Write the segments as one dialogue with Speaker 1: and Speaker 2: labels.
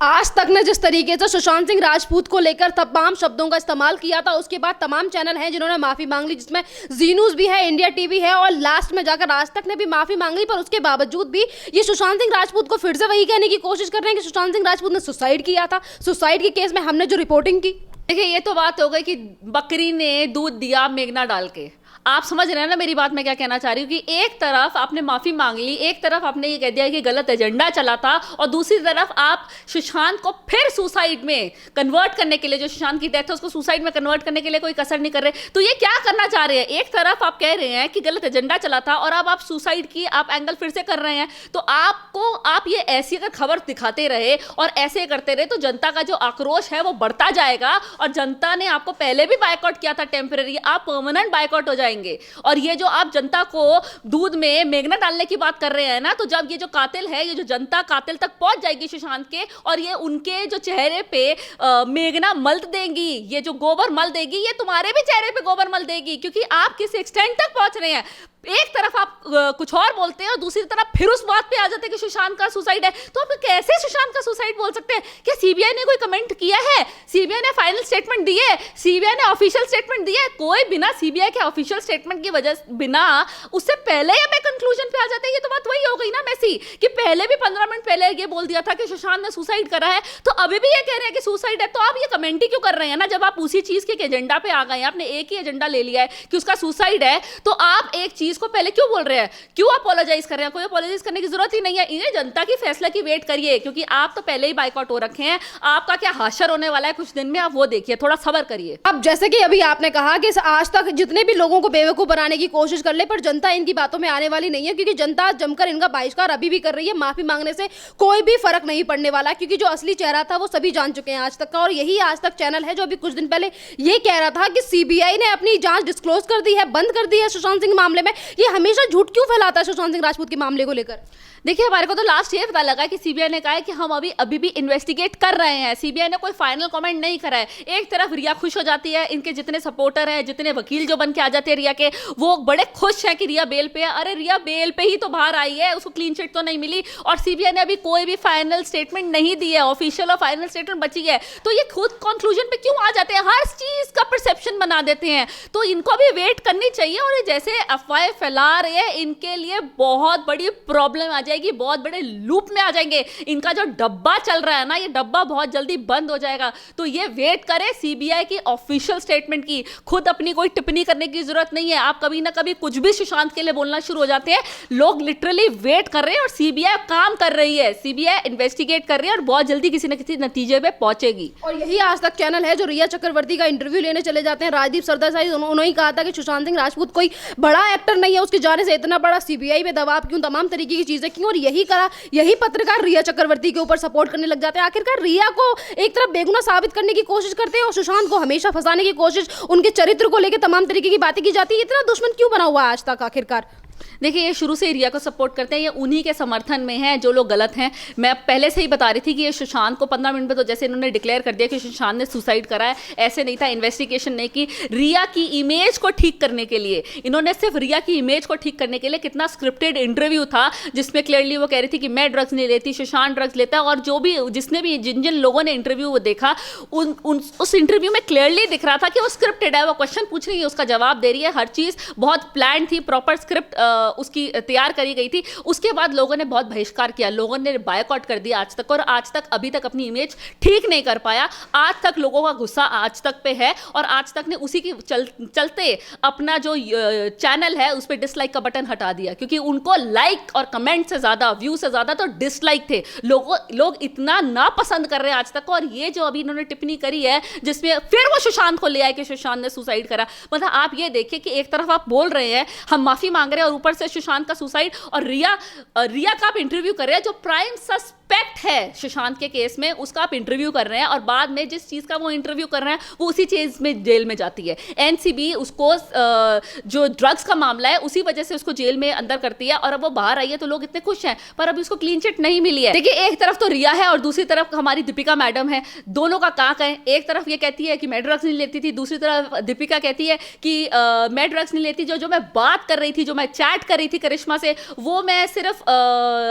Speaker 1: आज तक ने जिस तरीके से सुशांत सिंह राजपूत को लेकर तमाम शब्दों का इस्तेमाल किया था, उसके बाद तमाम चैनल हैं जिन्होंने माफी मांग ली, जिसमें जी न्यूज भी है, इंडिया टीवी है और लास्ट में जाकर आज तक ने भी माफी मांग ली। पर उसके बावजूद भी ये सुशांत सिंह राजपूत को फिर से वही कहने की कोशिश कर रहे हैं कि सुशांत सिंह राजपूत ने सुसाइड किया था। सुसाइड के केस में हमने जो रिपोर्टिंग की,
Speaker 2: देखिए ये तो बात हो गई कि बकरी ने दूध दिया मेघना डाल के। आप समझ रहे हैं ना मेरी बात, मैं क्या कहना चाह रही हूँ कि एक तरफ आपने माफी मांग ली, एक तरफ आपने ये कह दिया कि गलत एजेंडा चला था, और दूसरी तरफ आप सुशांत को फिर सुसाइड में कन्वर्ट करने के लिए, जो सुशांत की डेथ है उसको सुसाइड में कन्वर्ट करने के लिए कोई कसर नहीं कर रहे। तो ये क्या करना चाह रहे हैं? एक तरफ आप कह रहे हैं कि गलत एजेंडा चला था और अब आप सुसाइड की आप एंगल फिर से कर रहे हैं। तो आप ये ऐसी अगर खबर दिखाते रहे और ऐसे करते रहे तो जनता का जो आक्रोश है वो बढ़ता जाएगा, और जनता ने आपको पहले भी बायकॉट किया था टेम्पररी, आप परमानेंट बायकॉट हो जाएंगे। और ये जो आप जनता को दूध में मेघना डालने की बात कर रहे हैं ना, तो जब ये जो कातिल है, ये जो जनता कातिल तक पहुंच जाएगी सुशांत के, और ये उनके जो चेहरे पे मेघना मल देंगी, ये जो गोबर मल देगी, ये तुम्हारे भी चेहरे पे गोबर मल देगी, क्योंकि आप किस एक्सटेंट तक पहुंच रहे हैं। एक तरफ आप कुछ और बोलते हैं और दूसरी तरफ फिर उस बात पे आ जाते हैं कि सुशांत का सुसाइड है। तो आप कैसे सुशांत का सुसाइड बोल सकते हैं? क्या सीबीआई ने कोई कमेंट किया है? सीबीआई ने फाइनल स्टेटमेंट दी है? सीबीआई ने ऑफिशियल स्टेटमेंट दी है? कोई बिना सीबीआई के ऑफिशियल स्टेटमेंट की वजह बिना उससे पहले ही हमें कंक्लूजन पे आ जाते हैं। ये तो बात वही हो गई ना मैसी, कि पहले भी 15 मिनट पहले ये बोल दिया था कि सुशांत ने सुसाइड करा है, तो अभी भी ये कह रहे हैं कि सुसाइड है। तो आप ये कमेंट ही क्यों कर रहे हैं ना? जब आप उसी चीज के एजेंडा पे आ गए हैं, आपने एक ही एजेंडा ले लिया है कि उसका सुसाइड है, तो आप एक चीज को पहले क्यों बोल रहे हैं? क्यों अपोलोजाइज कर रहे हैं? कोई अपोलोजाइज करने की जरूरत ही नहीं है। इन्हें जनता की फैसला की वेट करिए, क्योंकि आप तो पहले ही बाइकआउट हो रखे हैं। आपका क्या हाशर होने वाला है कुछ दिन में, आप वो देखिए, थोड़ा सब्र करिए।
Speaker 1: अब जैसे कि अभी आपने कहा कि आज तक जितने भी लोगों को बेवकूफ बनाने की कोशिश कर ले, पर जनता इनकी बातों में आने वाली नहीं है, क्योंकि जनता जमकर इनका बहिष्कार अभी भी कर रही है। माफी मांगने से कोई भी फर्क नहीं पड़ने वाला, क्योंकि जो असली चेहरा था वो सभी जान चुके हैं आज तक का। और यही आज तक चैनल है जो अभी कुछ दिन पहले ये कह रहा था कि सीबीआई ने अपनी जांच डिस्क्लोज कर दी है, बंद कर दी है सुशांत सिंह मामले में। ये हमेशा झूठ क्यों फैलाता है सुशांत सिंह राजपूत के मामले को लेकर?
Speaker 2: देखिए, हमारे को तो लास्ट ये पता लगा कि सीबीआई ने कहा है कि हम अभी भी इन्वेस्टिगेट कर रहे हैं। सीबीआई ने कोई फाइनल कमेंट नहीं करा है। एक तरफ रिया खुश हो जाती है, इनके जितने सपोर्टर हैं, जितने वकील जो बन के आ जाते हैं रिया के, वो बड़े खुश हैं कि रिया बेल पे है। अरे रिया बेल पे ही तो बाहर आई है, उसको क्लीन चिट तो नहीं मिली, और सीबीआई ने अभी कोई भी फाइनल स्टेटमेंट नहीं दी है, ऑफिशियल और फाइनल स्टेटमेंट बची है। तो ये खुद कंक्लूजन पे क्यों आ जाते हैं? हर चीज का परसेप्शन बना देते हैं। तो इनको भी वेट करनी चाहिए, और ये जैसे अफवाहें फैला रहे हैं, इनके लिए बहुत बड़ी प्रॉब्लम आ जाएगी, बहुत बड़े लूप में आ जाएंगे। इनका जो डब्बा चल रहा है ना, ये डब्बा बहुत जल्दी बंद हो जाएगा। तो ये वेट करें सीबीआई की ऑफिशियल स्टेटमेंट की। खुद अपनी कोई टिप्पणी करने की जरूरत नहीं है। आप कभी ना कभी कुछ भी सुशांत के लिए बोलना शुरू हो जाते हैं। लोग लिटरली वेट कर रहे हैं, और सीबीआई काम कर रही है, सीबीआई इन्वेस्टिगेट कर रही है, और बहुत जल्दी किसी न किसी नतीजे पे पहुंचेगी।
Speaker 1: और यही आज तक चैनल है जो रिया चक्रवर्ती का इंटरव्यू लेने चले जाते हैं। राजदीप सरदार साहिब उन्होंने ही कहा था कि सुशांत सिंह राजपूत कोई बड़ा एक्टर नहीं है, उसके जाने से इतना बड़ा सीबीआई में दबाव क्यों, तमाम तरीके की चीजें क्यों। और यही पत्रकार रिया चक्रवर्ती के ऊपर सपोर्ट करने लग जाते हैं। आखिरकार रिया को एक तरफ बेगुनाह साबित करने की कोशिश करते हैं, और सुशांत को हमेशा फंसाने की कोशिश, उनके चरित्र को लेकर तमाम तरीके की बातें की जाती है। इतना दुश्मन क्यों बना हुआ है आज तक आखिरकार?
Speaker 2: देखिए, ये शुरू से रिया को सपोर्ट करते हैं, ये उन्हीं के समर्थन में है जो लोग गलत हैं। मैं पहले से ही बता रही थी कि ये सुशांत को 15 मिनट में, तो जैसे इन्होंने डिक्लेयर कर दिया कि सुशांत ने सुसाइड करा है, ऐसे नहीं था, इन्वेस्टिगेशन नहीं की। रिया की इमेज को ठीक करने के लिए, इन्होंने सिर्फ रिया की इमेज को ठीक करने के लिए कितना स्क्रिप्टेड इंटरव्यू था, जिसमें क्लियरली वो कह रही थी कि मैं ड्रग्स नहीं लेती, सुशांत ड्रग्स लेता है। और जो भी जिसने भी जिन जिन लोगों ने इंटरव्यू देखा, उस इंटरव्यू में क्लियरली दिख रहा था कि वो स्क्रिप्टेड है। वो क्वेश्चन पूछ रही है, उसका जवाब दे रही है, हर चीज बहुत प्लान थी, प्रॉपर स्क्रिप्ट उसकी तैयार करी गई थी। उसके बाद लोगों ने बहुत बहिष्कार किया, लोगों ने बायकॉट कर दिया आज तक, और आज तक अभी तक अपनी इमेज ठीक नहीं कर पाया। आज तक लोगों का गुस्सा आज तक पे है, और आज तक ने उसी की चलते अपना जो चैनल है उस पर डिसलाइक का बटन हटा दिया, क्योंकि उनको लाइक और कमेंट से ज्यादा, व्यू से ज्यादा तो डिसलाइक थे। लोग इतना नापसंद कर रहे हैं आज तक। और ये जो अभी इन्होंने टिप्पणी करी है, जिसमें फिर वो सुशांत को ले आए कि सुशांत ने सुसाइड करा, मतलब आप ये देखिए कि एक तरफ आप बोल रहे हैं हम माफी मांग रहे हैं, और ऊपर से सुशांत का सुसाइड, और रिया का आप इंटरव्यू कर रहे हैं, जो प्राइम सस्पेक्ट है सुशांत के केस में, उसका आप इंटरव्यू कर रहे हैं, और बाद में जिस चीज का वो इंटरव्यू कर रहे हैं वो उसी चीज में जेल में जाती है। एनसीबी उसको जो ड्रग्स का मामला है उसी वजह से उसको जेल में अंदर करती है, और अब वो बाहर आई है तो लोग इतने खुश हैं, पर अभी उसको क्लीन चिट नहीं मिली है। देखिए, एक तरफ तो रिया है और दूसरी तरफ हमारी दीपिका मैडम है, दोनों का काक है। एक तरफ ये कहती है कि मैं ड्रग्स नहीं लेती थी, दूसरी तरफ दीपिका कहती है कि मैं ड्रग्स नहीं लेती, जो मैं बात कर रही थी, जो मैं चैट कर रही थी करिश्मा से, वो मैं सिर्फ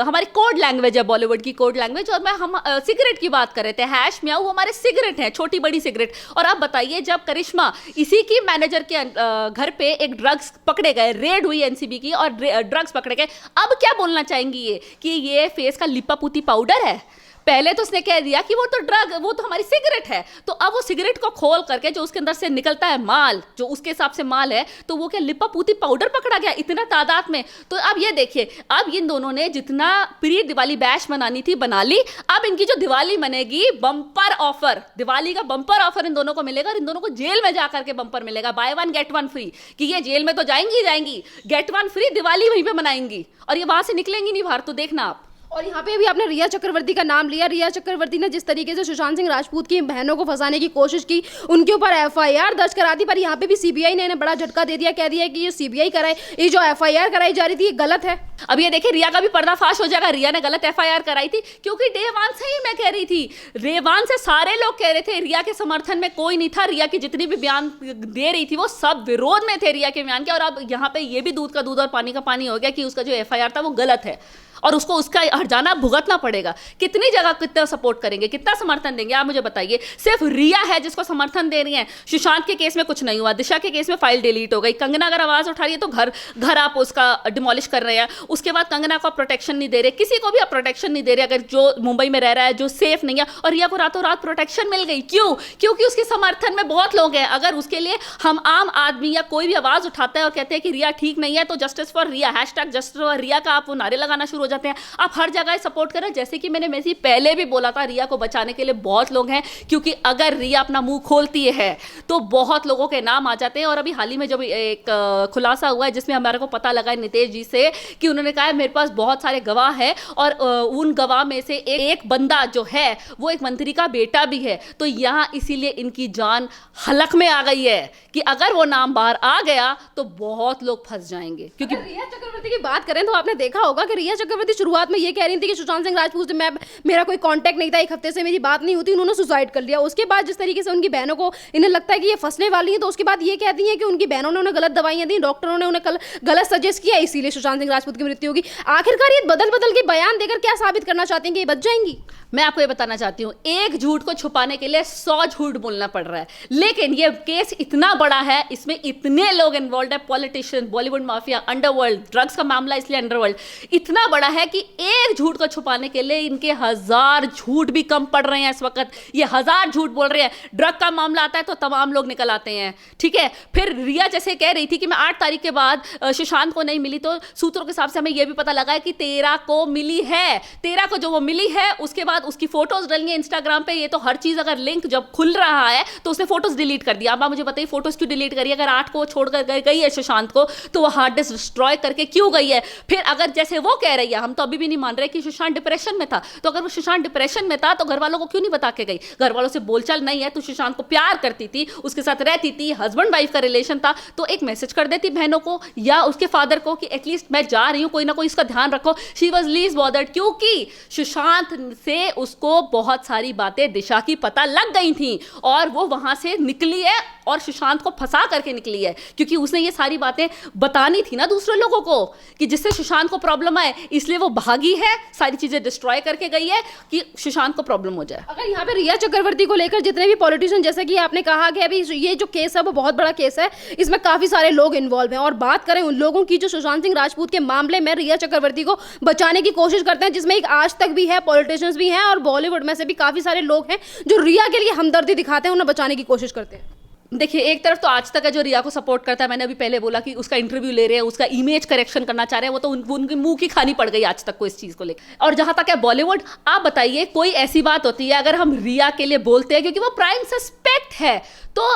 Speaker 2: हमारी कोड लैंग्वेज है, बॉलीवुड की कोड लैंग्वेज, और मैं हम सिगरेट की बात कर रहे थे, हैश म्याऊ वो हमारे सिगरेट हैं, छोटी बड़ी सिगरेट। और आप बताइए, जब करिश्मा इसी की मैनेजर के घर पे एक ड्रग्स पकड़े गए, रेड हुई एनसीबी की और ड्रग्स पकड़े गए, अब क्या बोलना चाहेंगी ये कि ये फेस का लिपापूती पाउडर है? पहले तो उसने कह दिया कि वो तो हमारी सिगरेट है, तो अब वो सिगरेट को खोल करके जो उसके अंदर से निकलता है माल, जो उसके हिसाब से माल है, तो वो क्या लिपापूती पाउडर पकड़ा गया इतना तादाद में। तो अब ये देखिए, अब इन दोनों ने जितना प्री दिवाली बैश मनानी थी बना ली, अब इनकी जो दिवाली मनेगी, बम्पर ऑफर, दिवाली का बम्पर ऑफर इन दोनों को मिलेगा, और इन दोनों को जेल में जाकर के बम्पर मिलेगा, by one get one free, कि ये जेल में तो जाएंगी, गेट वन फ्री, दिवाली वहीं पे मनाएंगी, और ये वहां से निकलेंगी नहीं बाहर। तो देखना आप।
Speaker 1: और यहाँ पे भी आपने रिया चक्रवर्ती का नाम लिया। रिया चक्रवर्ती ने जिस तरीके से सुशांत सिंह राजपूत की बहनों को फंसाने की कोशिश की, उनके ऊपर एफआईआर दर्ज करा दी, पर यहाँ पे भी सीबीआई ने इन्हें बड़ा झटका दे दिया, कह दिया कि ये सीबीआई कराए, ये जो एफआईआर कराई जा रही थी ये गलत है।
Speaker 2: अब ये देखिए, रिया का भी पर्दाफाश हो जाएगा, रिया ने गलत एफआईआर कराई थी, क्योंकि डे वन से ही मैं कह रही थी, डे वन से सारे लोग कह रहे थे, रिया के समर्थन में कोई नहीं था, रिया की जितनी भी बयान दे रही थी वो सब विरोध में थे रिया के बयान के। और अब यहाँ पे ये भी दूध का दूध और पानी का पानी हो गया कि उसका जो एफआईआर था वो गलत है, और उसको उसका हर्जाना भुगतना पड़ेगा। कितनी जगह कितना सपोर्ट करेंगे, कितना समर्थन देंगे, आप मुझे बताइए। सिर्फ रिया है जिसको समर्थन दे रही है। सुशांत के केस में कुछ नहीं हुआ, दिशा के केस में फाइल डिलीट हो गई, कंगना अगर आवाज उठा रही है तो घर आप उसका डिमोलिश कर रहे हैं, उसके बाद कंगना को प्रोटेक्शन नहीं दे रहे, किसी को भी आप प्रोटेक्शन नहीं दे रहे, अगर जो मुंबई में रह रहा है, जो सेफ नहीं है। और रिया को रातों रात प्रोटेक्शन मिल गई, क्यों? क्योंकि उसके समर्थन में बहुत लोग हैं। अगर उसके लिए हम आम आदमी या कोई भी आवाज उठाता है और कहते हैं कि रिया ठीक नहीं है, तो justice for Riya, hashtag justice for Riya का आप वो नारे लगाना शुरू हो जाते हैं। आप हर जगह सपोर्ट करें, जैसे कि मैंने पहले भी बोला था, रिया को बचाने के लिए बहुत लोग हैं, क्योंकि अगर रिया अपना मुंह खोलती है तो बहुत लोगों के नाम आ जाते हैं। और अभी हाल ही में जब एक खुलासा हुआ है जिसमें हमारे को पता लगा है नितेश जी से, कि उन्होंने कहा है मेरे पास बहुत सारे गवाह हैं, और उन गवाह में से एक बंदा जो है वो एक मंत्री का बेटा भी है। तो यहां इसीलिए इनकी जान हलक में आ गई है कि अगर वो नाम बाहर आ गया तो बहुत लोग फंस जाएंगे। क्योंकि
Speaker 1: रिया चक्रवर्ती की बात करें तो आपने देखा होगा कि रिया चक्रवर्ती शुरुआत में ये कह रही थी कि सुशांत सिंह राजपूत से मेरा कोई कांटेक्ट नहीं था, एक हफ्ते से मेरी बात नहीं होती, उन्होंने सुसाइड कर लिया। उसके बाद जिस तरीके से उनकी बहनों को इन्हें लगता है कि ये फंसने वाली हैं, तो उसके बाद ये कहती हैं कि उनकी बहनों ने उन्हें गलत दवाइयां दी, डॉक्टरों ने उन्हें गलत सजेस्ट किया, इसीलिए सुशांत सिंह राजपूत की मृत्यु होगी। आखिरकार ये बदल बदल के बयान देकर क्या साबित करना चाहते हैं कि ये बच जाएंगी?
Speaker 2: मैं आपको ये बताना चाहती हूँ, एक झूठ को छुपाने के लिए 100 झूठ बोलना पड़ रहा है। लेकिन ये केस इतना बड़ा है, इसमें इतने लोग इन्वॉल्व है, politician, Bollywood mafia, underworld, drugs का मामला इसलिए अंडरवर्ल्ड इतना बड़ा है कि एक झूठ को छुपाने के लिए इनके 1000 झूठ भी कम पड़ रहे हैं। इस वक्त ये 1000 झूठ बोल रहे हैं। ड्रग का मामला आता है तो तमाम लोग निकल आते हैं, ठीक है। फिर रिया जैसे कह रही थी कि मैं 8 तारीख के बाद सुशांत को नहीं मिली, तो सूत्रों के हिसाब से हमें यह भी पता लगा है कि 13 को मिली है। 13 को जो वो मिली है, उसके बाद उसकी फोटोज डली है इंस्टाग्राम पे। ये तो हर चीज, अगर लिंक जब खुल रहा है तो उसने फोटोज डिलीट कर दिया। अब आप मुझे बताइए फोटोज क्यों डिलीट करी? अगर 8 को छोड़कर गई है सुशांत को, तो वो हार्ड डिस्क डिस्ट्रॉय करके क्यों गई है? फिर अगर जैसे वो कह रही है, हम तो अभी भी नहीं मान रहे कि सुशांत डिप्रेशन में था, तो अगर वो सुशांत डिप्रेशन में था तो घर वालों को क्यों नहीं बता के गई? घर वालों से बोलचाल नहीं है, तो सुशांत को प्यार करती थी, उसके साथ रहती थी, हस्बैंड वाइफ का रिलेशन था, तो एक मैसेज कर देती बहनों को या उसके फादर को कि एटलीस्ट मैं जा रही हूं, कोई ना कोई इसका ध्यान रखो। शी वाज लीस्ट बॉदर्ड, क्योंकि सुशांत से उसको बहुत सारी बातें दिशा की पता लग गई थी, और वो वहां से निकली है और सुशांत को फंसा करके निकली है, क्योंकि उसने ये सारी बातें बतानी थी ना दूसरे लोगों को, कि जिससे सुशांत को प्रॉब्लम आए, इसलिए वो भागी है, सारी चीजें डिस्ट्रॉय करके गई है कि सुशांत को प्रॉब्लम हो जाए।
Speaker 1: अगर यहाँ पे रिया चक्रवर्ती को लेकर जितने भी पॉलिटिशियन, जैसे कि आपने कहा कि अभी ये जो केस है वो बहुत बड़ा केस है, इसमें काफी सारे लोग इन्वॉल्व हैं, और बात करें उन लोगों की जो सुशांत सिंह राजपूत के मामले में रिया चक्रवर्ती को बचाने की कोशिश करते हैं, जिसमें एक आज तक भी है, पॉलिटिशियंस भी हैं, और बॉलीवुड में से भी काफी सारे लोग हैं जो रिया के लिए हमदर्दी दिखाते हैं, उन्हें बचाने की कोशिश करते हैं।
Speaker 2: देखिए, एक तरफ तो आज तक है जो रिया को सपोर्ट करता है, मैंने अभी पहले बोला कि उसका इंटरव्यू ले रहे हैं, उसका इमेज करेक्शन करना चाह रहे हैं, वो तो उनके मुंह की खानी पड़ गई आज तक को इस चीज को लेकर। और जहां तक है बॉलीवुड, आप बताइए कोई ऐसी बात होती है अगर हम रिया के लिए बोलते हैं क्योंकि वो प्राइम सस्पेक्ट है, तो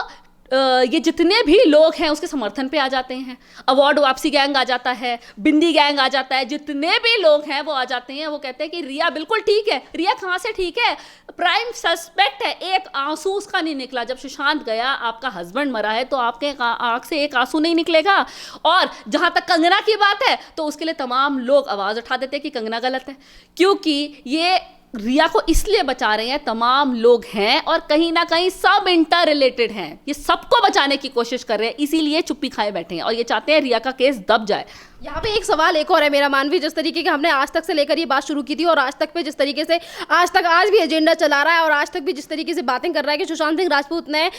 Speaker 2: ये जितने भी लोग हैं उसके समर्थन पे आ जाते हैं। अवार्ड वापसी गैंग आ जाता है, बिंदी गैंग आ जाता है, जितने भी लोग हैं वो आ जाते हैं, वो कहते हैं कि रिया बिल्कुल ठीक है। रिया कहाँ से ठीक है? प्राइम सस्पेक्ट है। एक आंसू उसका नहीं निकला। जब सुशांत गया, आपका हस्बैंड मरा है, तो आपके आंख से एक आंसू नहीं निकलेगा। और जहां तक कंगना की बात है, तो उसके लिए तमाम लोग आवाज उठा देते हैं कि कंगना गलत है, क्योंकि ये रिया को इसलिए बचा रहे हैं, तमाम लोग हैं और कहीं ना कहीं सब इंटर रिलेटेड हैं, ये सबको बचाने की कोशिश कर रहे हैं, इसीलिए चुप्पी खाए बैठे हैं और ये चाहते हैं रिया का केस दब जाए।
Speaker 1: यहाँ पे एक सवाल एक और है मेरा, मानवी, जिस तरीके के हमने आज तक से लेकर ये बात शुरू की थी और आज तक पे जिस तरीके से आज भी एजेंडा चला रहा है और आज तक भी जिस तरीके से बातें कर रहा है कि सुशांत सिंह राजपूत ने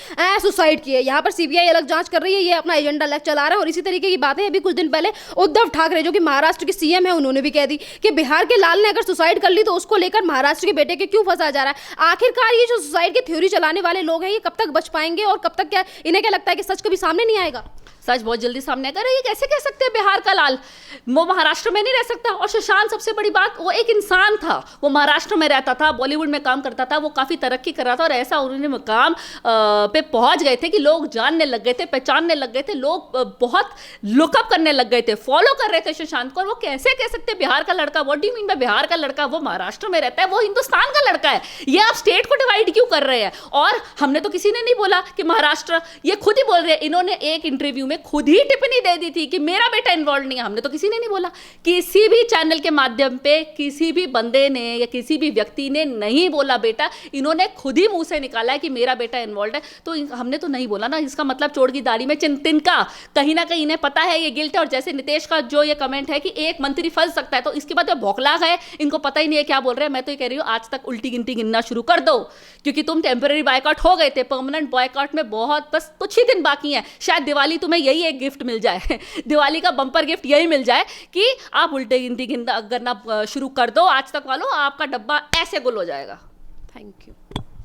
Speaker 1: सुसाइड की है, यहाँ पर सीबीआई अलग जांच कर रही है, ये अपना एजेंडा अलग चला रहा है। और इसी तरीके की बातें अभी कुछ दिन पहले उद्धव ठाकरे जो कि महाराष्ट्र के सीएम है उन्होंने भी कह दी कि बिहार के लाल ने अगर सुसाइड कर ली तो उसको लेकर महाराष्ट्र के बेटे के क्यों फंसा जा रहा है। आखिरकार ये जो सुसाइड की थ्योरी चलाने वाले लोग हैं ये कब तक बच पाएंगे और कब तक क्या इन्हें क्या लगता है कि सच कभी सामने नहीं आएगा?
Speaker 2: सच बहुत जल्दी सामने आएगा। ये कैसे कह सकते हैं बिहार का लाल वो महाराष्ट्र में नहीं रह सकता? और सुशांत, सबसे बड़ी बात, वो एक इंसान था, वो महाराष्ट्र में रहता था, बॉलीवुड में काम करता था, वो काफ़ी तरक्की कर रहा था और ऐसा उन्होंने मुकाम पे पहुंच गए थे कि लोग जानने लग गए थे, पहचानने लग गए थे, लोग बहुत लुकअप करने लग गए थे, फॉलो कर रहे थे सुशांत को। और वो कैसे कह सकते हैं बिहार का लड़का? What do you mean by Bihar का लड़का? वो महाराष्ट्र में रहता है, वो हिंदुस्तान का लड़का है। ये आप स्टेट को डिवाइड क्यों कर रहे हैं? और हमने तो किसी ने नहीं बोला कि महाराष्ट्र, ये खुद ही बोल रहे हैं, इन्होंने एक इंटरव्यू में खुद ही टिप्पणी दे दी थी कि मेरा बेटा इन्वॉल्व नहीं है। हमने तो किसी ने नहीं बोला, किसी भी चैनल के माध्यम पे किसी भी बंदे ने या किसी भी व्यक्ति ने नहीं बोला बेटा, इन्होंने खुद ही मुंह से निकाला है कि मेरा बेटा इन्वॉल्व है। तो हमने तो नहीं बोला ना, इसका मतलब चोर की दाढ़ी में तिनका, कहीं ना कहीं इन्हें पता है ये गिल्ट है। और जैसे नितेश का जो ये कमेंट है कि एक मंत्री फंस सकता है, तो इसके बाद भौखला है, इनको पता ही नहीं है क्या बोल रहे हैं। मैं तो ये कह रही हूँ आज तक उल्टी गिनती गिनना शुरू कर दो, क्योंकि तुम टेम्पररी बॉयकॉट हो गए थे, परमानेंट बॉयकॉट में बहुत बस कुछ ही दिन बाकी हैं। शायद दिवाली तुम्हें यही एक गिफ्ट मिल जाए दिवाली का बम्पर गिफ्ट यही मिल जाए कि आप उल्टे गिनती करना शुरू कर दो। आज तक वालों, आपका डब्बा ऐसे गुल हो जाएगा।
Speaker 1: Thank you.